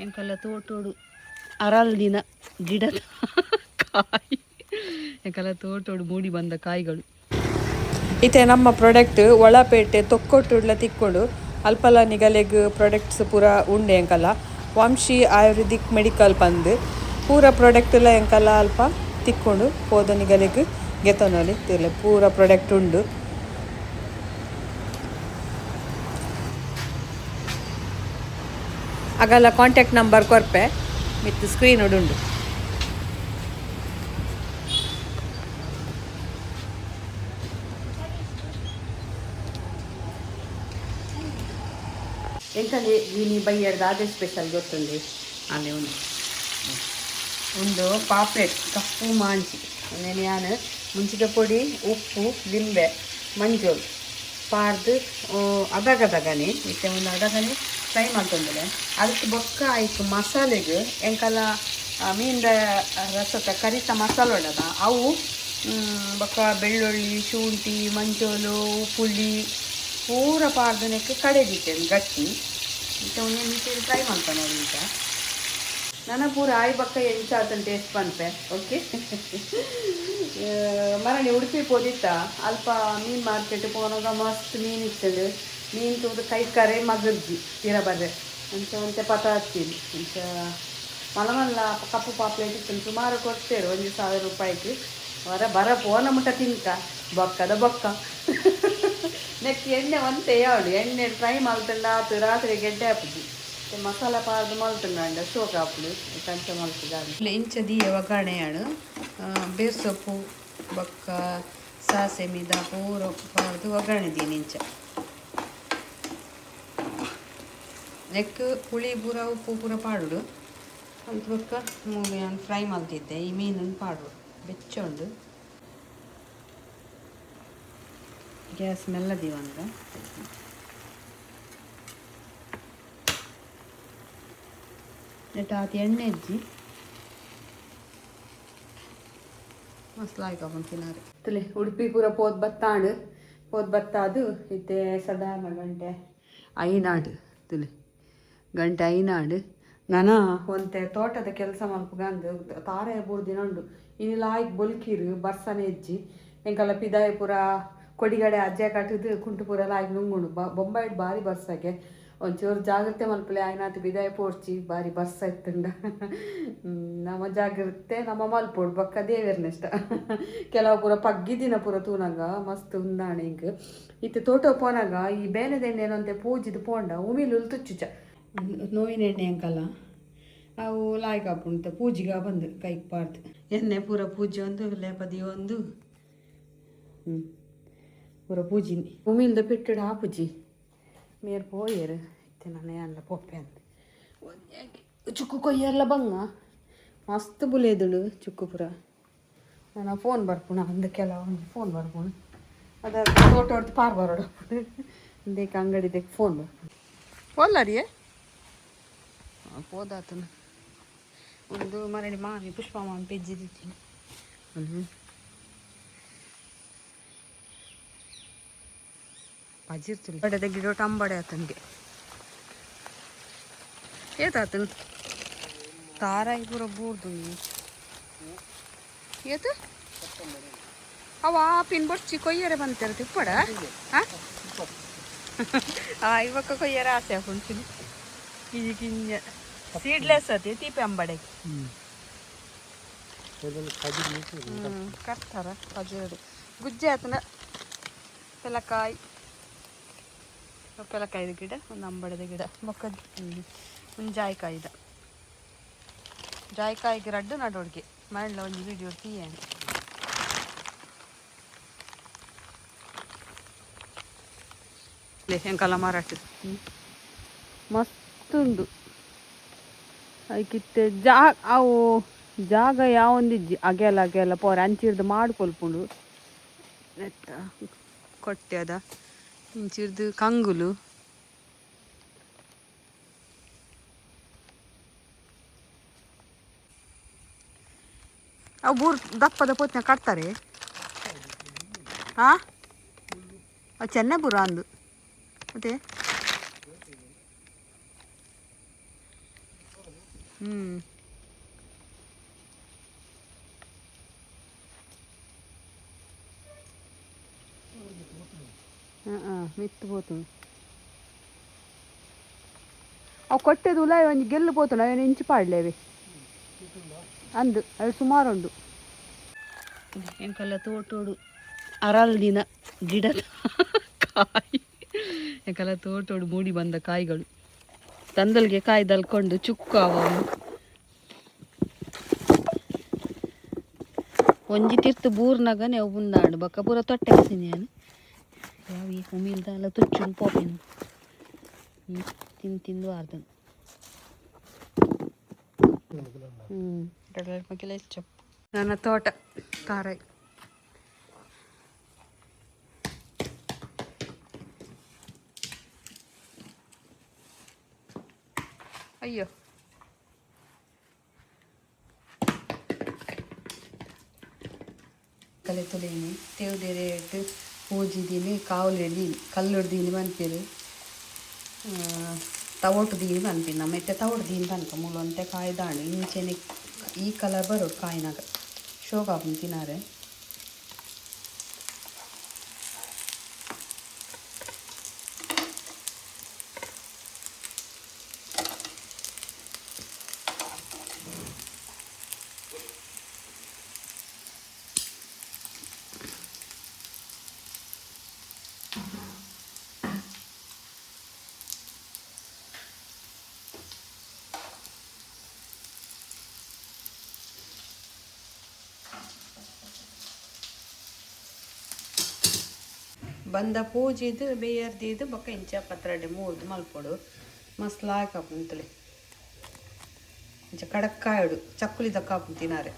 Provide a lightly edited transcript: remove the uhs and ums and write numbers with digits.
ಎಂಕಲ್ಲ ತೋಟೋಡು ಅರಳಿನ ಗಿಡದ ಕಾಯಿ ಎಂಕಲ್ಲ ತೋಟೋಡು ಮೂಡಿ ಬಂದ ಕಾಯಿಗಳು. ಇತ್ತೆ ನಮ್ಮ ಪ್ರಾಡಕ್ಟ್ ಒಳಪೇಟೆ ತೊಕ್ಕೊಟ್ಟುಡ್ಲ ತಿಕ್ಕೊಂಡು ಅಲ್ಪಲ ನಿಗಲೆಗ್ ಪ್ರಾಡಕ್ಟ್ಸ್ ಪೂರ ಉಂಡೆ ಎಂಕಲ್ಲ ವಂಶಿ ಆಯುರ್ವೇದಿಕ್ ಮೆಡಿಕಲ್ ಪಂದ್ ಪೂರ ಪ್ರಾಡಕ್ಟ್ಲ ಎಂಕಲ್ಲ ಅಲ್ಪ ತಿಕ್ಕೊಂಡು ಹೋದ ನಿಗಲೆಗ್ ಗೆತನೊಲಿ ತಿರ್ಲೆ ಪೂರ ಪ್ರಾಡಕ್ಟ್ ಉಂಡು. ಆಗಲ್ಲ ಕಾಂಟ್ಯಾಕ್ಟ್ ನಂಬರ್ ಕೊರ್ಪೆ ಮಿತ್ ಸ್ಕ್ರೀನ್ ಉಂಡು. ಎಂಕಲ್ಲಿ ನೀನು ಬೈಯರ್ದು ಅದೇ ಸ್ಪೆಷಲ್ ಗೊತ್ತುಂಡಿ ಅಲ್ಲಿ ಒಂದು ಪಾಪ್ಲೆಟ್ ಕಪ್ಪು ಮಾಂಚಿ ಅಂದೇನು ನಾನು ಮುಂಚಿಗೆ ಪೊಡಿ ಉಪ್ಪು ಲಿಂಬೆ ಮಂಜೋಳು ಪಾರ್ದು ಅದಗದಗನೆ ಇತ್ತೆ ಒಂದು ಅದಗನೆ ಫ್ರೈ ಮಾಡ್ಕೊಂಡ್ರೆ ಅದಕ್ಕೆ ಬೊಕ್ಕ ಆಯ್ತು ಮಸಾಲೆಗೆ ಎಂಕಲ್ಲ ಮೀನಿನ ರಸದ ಕರಿತ ಮಸಾಲೆ ಉಳ್ಳದ ಅವು ಬೊಕ್ಕ ಬೆಳ್ಳುಳ್ಳಿ ಶುಂಠಿ ಮಂಜೋಲು ಪುಳಿ ಪೂರ ಪಾರ್ದನಕ್ಕೆ ಕಡೆದಿಟ್ಟೆ ಗಟ್ಟಿ ಮತ್ತು ಒಂದು ಫ್ರೈ ಮಾಡ್ತಾನೆ ನೋಡಿ ಈಗ ನನ್ನ ಪೂರ ಆಯ್ ಬಕ್ಕ ಎಂಚಾತನ ಟೇಸ್ಟ್ ಬಂತೆ ಓಕೆ. ಮರಣಿ ಉಡುಪಿ ಪೋದಿತ್ತ ಅಲ್ಪ ಮೀನು ಮಾರ್ಕೆಟ್ ಪೋನಾಗ ಮಸ್ತ್ ಮೀನು ಇರ್ತದೆ ಮೀನು ತೋದು ಕೈ ಕರೆ ಮಗರ್ಜಿ ತೀರ ಬರ್ರೆ ಅಂತ ಒಂತೆ ಪತ ಹಚ್ತೀನಿ ಅಂತ ಮಲಮಲ್ಲ ಕಪ್ಪು ಪಾಪ್ಲೇಟ್ ಇತ್ತು ಸುಮಾರು ಕೊಡ್ತೇವೆ 1,000 ರೂಪಾಯಿಗೆ ಬರ ಪೋನ ಮುಟ್ಟ ತಿಂತ ಬೊಕ್ಕದ ಬೊಕ್ಕ ನೆಕ್ಸ್ಟ್ ಎಣ್ಣೆ ಒಂತೆ ಯಾವಳು ಎಣ್ಣೆ ಫ್ರೈ ಮಾಡ್ತಂಡ ಆತು ರಾತ್ರಿ ಗೆಡ್ಡೆ ಹಾಪುದು ಮಸಾಲ ಪಾರ್ದು ಮಲ್ತಂಡ ಸೋಕ್ ಹಾಪುದು ಕಂಚ ಮಲ್ತದ ಇಂಚದಿ ಒಗ್ಗರಣೆಯಾಳು ಬೇಸೊಪ್ಪು ಬೊಕ್ಕ ಸಾಸೆ ಮೀದ ಪೂರ ಪಾರ್ದು ಒಗ್ಗರಣೆ ದೀನಿ ಇಂಚ ನೆಕ್ ಪುಳಿ ಪೂರ ಉಪ್ಪು ಪೂರ ಪಾಡುಡು ಅಂತ ಬೊಕ್ಕ ನಾನು ಫ್ರೈ ಮಾಡ್ತಿದ್ದೆ ಈ ಮೀನನ್ನು ಪಾಡು ಬೆಚ್ಚ ಉಂಡು ಗ್ಯಾಸ್ ಮೆಲ್ಲದೀವಂಗ ನೆಟ್ಟಾತಿ ಎಣ್ಣೆ ಇಜ್ಜಿ ಮಸ್ತ್ ಲಾಯ್ಕೊಂಡು ತಿನ್ನಾರೆ ತಲೆ ಉಡುಪಿ ಪೂರ ಪೋದ್ ಬತ್ತಾಡು ಇತ್ತೆ ಸಾಧಾರಣ ಗಂಟೆ ಐನಾಡು ತುಲೆ ಗಂಟೆ ಐನಾಡು ನಾನು ಒಂತೆ ತೋಟದ ಕೆಲಸ ಮಲ್ಪಗಂದು ತಾರೆ ಬೂರ್ದಿನ ಉಂಡು ಇನ್ನು ಲಾಯ್ಕ್ ಬೊಲ್ಕಿರು ಬರ್ಸನೆ ಇಜ್ಜಿ ಎಂಕಲ್ಲ ಪಿದಾಯ ಪೂರ ಕೊಡಿಗಡೆ ಅಜ್ಜೆ ಕಟ್ಟಿದ್ದು ಕುಂಟು ಪೂರ ಲಾಯ್ಕ್ ನುಂಗುಂಡು ಬೊಂಬಾಯಿಡ್ ಬಾರಿ ಬರ್ಸಾಗೆ ಒಂಚೂರು ಜಾಗ್ರತೆ ಮಲ್ಪಲೆ ಆಯ್ನಾತು ಬಿದಾಯ ಪೋಡ್ಚಿ ಬಾರಿ ಬರ್ಸ ಇತ್ತುಂಡ ನಮ್ಮ ಜಾಗ್ರತೆ ನಮ್ಮ ಮಲ್ಪೋಡು ಬೊಕ್ಕ ದೇವೇರ್ನೆಷ್ಟ ಕೆಲವು ಪೂರ ಪಗ್ಗಿದಿನ ಪೂರ ತೂನಂಗ ಮಸ್ತ್ ಉಂದಾಣೆ ಹಿಂಗೆ ಇತ್ತು ತೋಟ ಪೋನಾಗ ಈ ಬೇನೆದೆಣ್ಣೆ ಅಂತೆ ಪೂಜಿದು ಪೋಂಡ ಉಮಿಲು ತುಚ್ಚುಚ ನೋವಿನ ಎಣ್ಣೆ ಅಂಕಲ್ಲ ಅವು ಲಾಯ್ಕ್ ಹಾಪುಂಟು ಪೂಜಿಗೆ ಬಂದು ಕೈಗೆ ಪಾರ್ದು ಎಣ್ಣೆ ಪೂರ ಪೂಜೆ ಒಂದು ಲೇಪದಿ ಒಂದು ಪೂರ ಪೂಜಿನಿ ಉಮಿಲ್ದ ಪಿಟ್ಟಿಡು ಹಾಪುಜಿ ಮೇರ್ ಪೋಯರು ಇತ್ತೆ ನಾನೇ ಅಲ್ಲ ಪೊಪ್ಪೆ ಅಂತ ಚುಕ್ಕು ಕೊಯ್ಯರ್ಲ ಬಂಗ ಮಸ್ತ್ ಬುಲೇದುಳು ಚುಕ್ಕು ಪುರ ನಾನು ಫೋನ್ ಬರ್ಪುಣ ಅಂದ ಕೆಲವು ಫೋನ್ ಬರ್ಪುಣ ಅದರ ತೋಟ ಹೊಡ್ದು ಪಾರ್ ಬರೋಡಪ್ಪು ದೇಕ ಅಂಗಡಿದಕ್ಕೆ ಫೋನ್ ಬರ್ಪುಣ ಹೋಲ್ಲರಿಯೇ ಹೋದಾತನ ಒಂದು ಮರಳಿ ಮಾವಿ ಪುಷ್ಪ ಮಾವಿ ಪೆಜ್ಜಿದ್ದೀನಿ ಪಜಿರ್ತಿಲ್ಲ ಬಡೆ ತೆಗಿಡೋ ಟಂಬಡೆ ಆತನಿಗೆ ಏತಾತನು ತಾರಾಯಿ ಪೂರ ಬೂರ್ದು ಏತು ಅವ ಪಿನ್ ಬೊಡ್ಚಿ ಕೊಯ್ಯರೆ ಬಂತಾರೆ ತಿಪ್ಪಡ ಇವಾಗ ಕೊಯ್ಯರೆ ಆಸೆ ಹಾಕೊಂತೀನಿ ಈಗಿನ ಸೀಡ್ಲೆಸ್ ಅತಿ ತೀಪೆ ಅಂಬಡೆ ಕಟ್ತಾರ ಪಜೇಡು ಗುಜ್ಜೆ ಆತನ ಪೆಲಕಾಯಿ ಪೆಲಕಾಯ್ದು ಗಿಡ ಒಂದು ಅಂಬಡದ ಗಿಡ ಮೊಕ್ಕ ಒಂದು ಜಾಯ್ಕಾಯ್ದ ಜಾಯ್ಕಾಯಿಗೆ ರಡ್ಡು ನಡೋಡ್ಗೆ ಮಾಡಲ ಒಂದು ವಿಡಿಯೋ ತೀಯ ಎಂಕಲ್ಲ ಮಾರಾಟ ಮಸ್ತ್ ಉಂಡು ಅದಕ್ಕಿತ್ತೆ ಅವು ಜಾಗ ಯಾವೊಂದಿಜ್ಜಿ ಅಗೆಲ್ಲ ಪೋರೆ ಅಂಚಿರ್ದು ಮಾಡ್ಕೊಲ್ಪುಂಡು ನೆತ್ತ ಕೊಟ್ಟೆ ಅದ ಇಂಚಿರ್ದು ಕಂಗುಲು ಅವು ಬೂರ್ ದಪ್ಪದ ಪೊತ್ನ ಕಟ್ತಾರೆ ಹಾಂ ಅವು ಚೆನ್ನ ಬುರ ಅಂದು ಮತ್ತೆ మిత్తిపోతుంది అవి కొట్టేది ఉలా ఇవన్నీ గెల్లిపోతున్నాయి అవన్నీ ఇంచి పాడలేవి అందు అవి సుమాರು ಉಂಡು ಎಂಕಲ್ಲ ತೋಟೋಡು ಅರಲ್ ದಿನ ಗಿಡದ ಕಾಯಿ ಎಂಕಲ್ಲ ತೋಟೋಡು ಮೂಡಿ ಬಂದ ಕಾಯಿಗಳು ತಂದಲ್ಗೆ ಕಾಯಿ ದಲ್ಕೊಂಡು ಚುಕ್ಕು ಅವ ಒಂಜಿ ತಿರ್ತು ಬೂರ್ನಾಗನೆ ಅವು ಮುಂದಾಡು ಬಕ್ಕ ಪೂರ ತೊಟ್ಟೆ ಹಸಿನಿ ನಾನು ಯಾವ ಈ ಉಮಿಲ್ದಲ್ಲ ತುಚ್ಚುಂಡು ಪೋಪಿನ ತಿಂದು ಆರ್ದನು ಮಕ್ಕೆಲ್ಲ ಹೆಚ್ಚು ನನ್ನ ತೋಟ ತಾರಾಯಿ ಅಯ್ಯೋ ಕಲೆ ತುಳೀನಿ ತೇವ್ದೆ ರೇಟ್ ಪೂಜಿದೀನಿ ಕಾವಲಿಡೀನಿ ಕಲ್ಲುಡ್ದೀನಿ ಬಂತೀರಿ ತವೊಟ್ಟು ಬಂತೀನಿ ನಮ್ಮತ್ತೆ ತವೊಟ್ಟು ದೀನಿ ತನಕ ಮೂಲಂತೆ ಕಾಯಿ ದಾಂಡು ಇಂಚೆನೆ ಈ ಕಲರ್ ಬರೋದು ಕಾಯಿನಾಗ ಶೋಗಾಪನ್ ತಿನ್ನಾರೆ ಬಂದ ಪೂಜಿದು ಬೇಯರ್ದಿದ್ದು ಬೊಕ್ಕ ಇಂಚ ಪತ್ರಡೆ ಮೂರ್ದು ಮಲ್ಪೊಡು ಮಸ್ತ್ ಲಾಯ್ಕ್ ಆಪುಂತಲೆ ಇಂಚ ಕಡಕ್ಕಾಯಡು ಚಕ್ಕುಲಿ ದಕ್ಕ ಆಪುನ್ ತಿನ್ನಾರೆ